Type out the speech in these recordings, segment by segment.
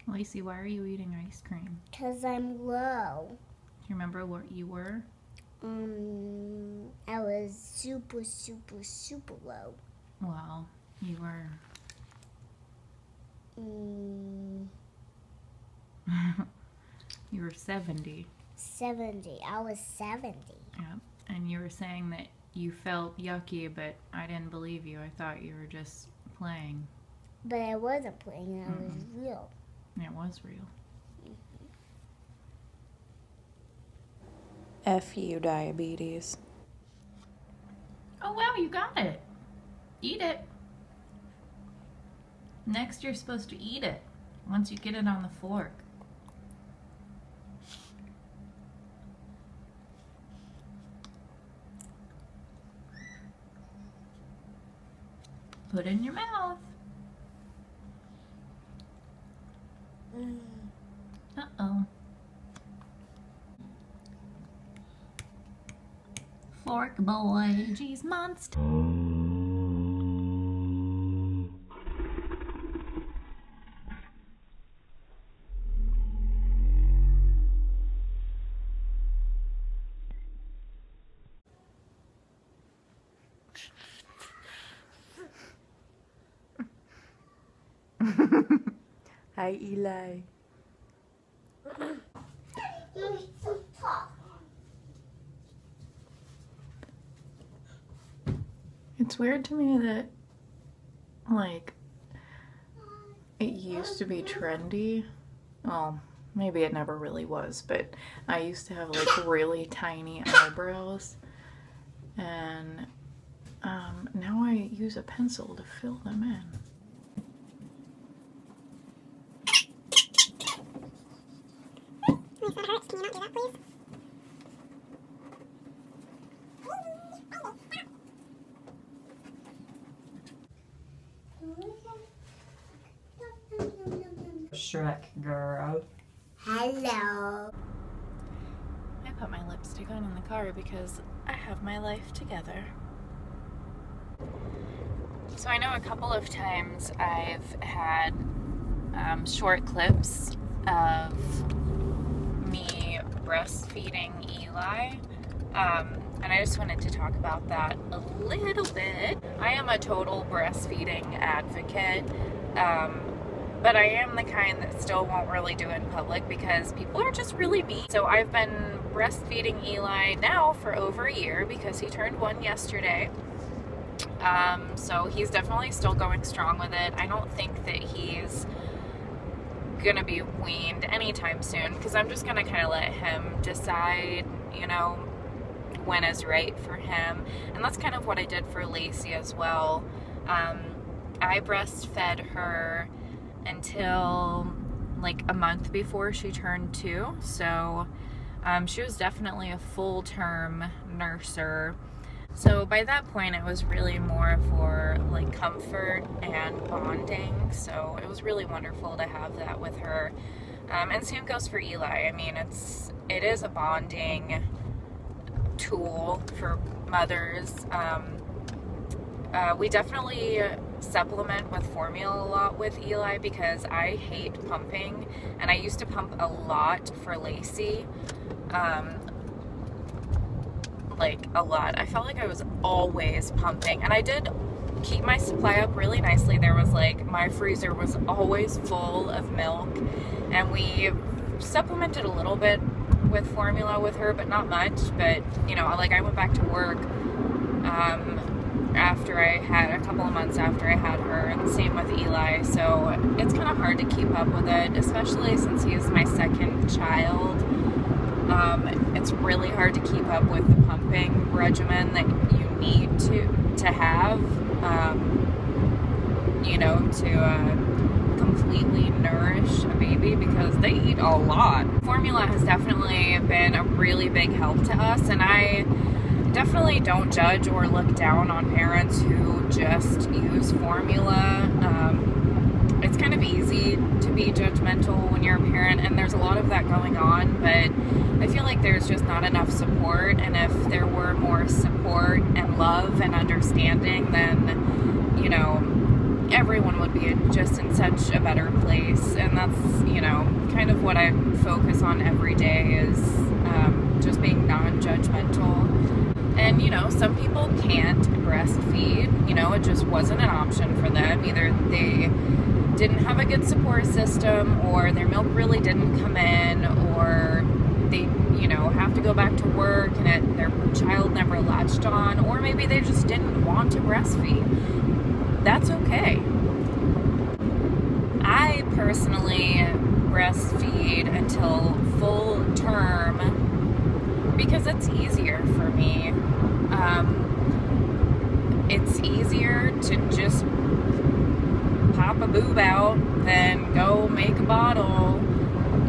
Lacey, why are you eating ice cream? Because I'm low. Do you remember what you were? I was super low. Well, you were... You were 70. 70. I was 70. Yep. And you were saying that you felt yucky, but I didn't believe you. I thought you were just playing. But I wasn't playing. I was real. It was real. F you, diabetes. Oh, wow, you got it. Eat it. Next, you're supposed to eat it once you get it on the fork. Put it in your mouth. Uh-oh. Fork boy, geez, monster. Hi, Eli. It's weird to me that, like, it used to be trendy. Well, maybe it never really was, but I used to have, like, really tiny eyebrows. And now I use a pencil to fill them in. That hurts. Can you not do that, please? Shrek girl. Hello. I put my lipstick on in the car because I have my life together. So I know a couple of times I've had short clips of me breastfeeding Eli, and I just wanted to talk about that a little bit. I am a total breastfeeding advocate, but I am the kind that still won't really do it in public because people are just really mean. So I've been breastfeeding Eli now for over a year because he turned 1 yesterday. So he's definitely still going strong with it. I don't think that he's gonna be weaned anytime soon because I'm just gonna kind of let him decide, you know, when is right for him. And that's kind of what I did for Lacey as well. I breastfed her until like a month before she turned 2, so she was definitely a full-term nurser. So by that point it was really more for like comfort and bonding, so it was really wonderful to have that with her. And same goes for Eli. I mean, it is a bonding tool for mothers. We definitely supplement with formula a lot with Eli because I hate pumping, and I used to pump a lot for Lacey. Like a lot. I felt like I was always pumping, and I did keep my supply up really nicely. There was like, my freezer was always full of milk, and we supplemented a little bit with formula with her, but not much. But you know, like I went back to work after I had a couple of months after I had her, and same with Eli, so it's kind of hard to keep up with it, especially since he is my second child. It's really hard to keep up with the pumping regimen that you need to have, you know, to completely nourish a baby because they eat a lot. Formula has definitely been a really big help to us, and I definitely don't judge or look down on parents who just use formula. It's kind of easy to be judgmental when you're a parent, and there's a lot of that going on, but I feel like there's just not enough support, and if there were more support and love and understanding, then, you know, everyone would be just in such a better place. And that's, you know, kind of what I focus on every day is just being non-judgmental. And, you know, some people can't breastfeed. You know, it just wasn't an option for them. Either they didn't have a good support system, or their milk really didn't come in, or they, you know, have to go back to work and their child never latched on, or maybe they just didn't want to breastfeed. That's okay. I personally breastfeed until full term because it's easier for me. It's easier to just pop a boob out than go make a bottle,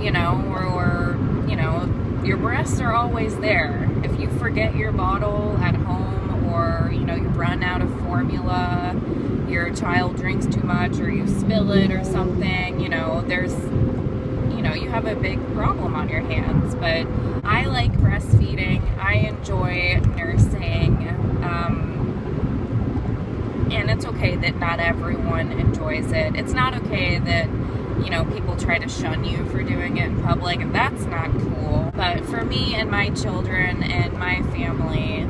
you know, or you know, your breasts are always there. If you forget your bottle at home, or, you know, you run out of formula, your child drinks too much, or you spill it or something, you know, there's, you know, you have a big problem on your hands. But I like breastfeeding. I enjoy nursing. And it's okay that not everyone enjoys it. It's not okay that, you know, people try to shun you for doing it in public, and that's not cool. But for me and my children and my family,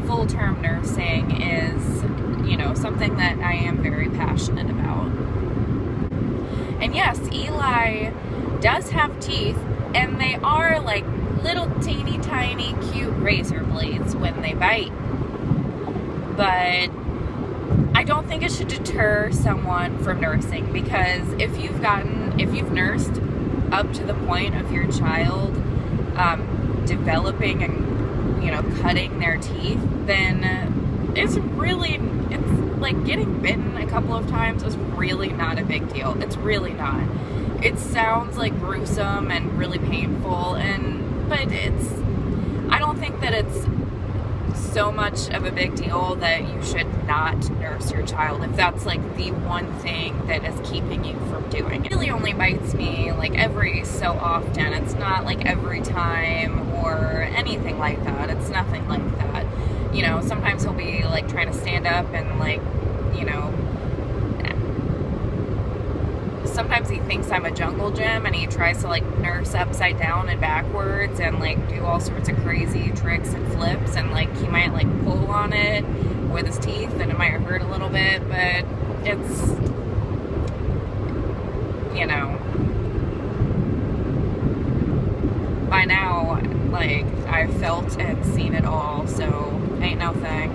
full-term nursing is, you know, something that I am very passionate about. And yes, Eli does have teeth, and they are like little teeny tiny cute razor blades when they bite. But I don't think it should deter someone from nursing, because if you've nursed up to the point of your child developing and, you know, cutting their teeth, then it's like getting bitten a couple of times is really not a big deal. It's really not. It sounds like gruesome and really painful, but I don't think that it's so much of a big deal that you should not nurse your child if that's like the one thing that is keeping you from doing it. It really only bites me like every so often. It's not like every time or anything like that. It's nothing like that. You know, sometimes he'll be like trying to stand up and, like, you know, sometimes he thinks I'm a jungle gym and he tries to like nurse upside down and backwards and like do all sorts of crazy tricks and flips, and like he might like pull on it with his teeth and it might hurt a little bit, but it's, you know, by now like I've felt and seen it all, so ain't no thing.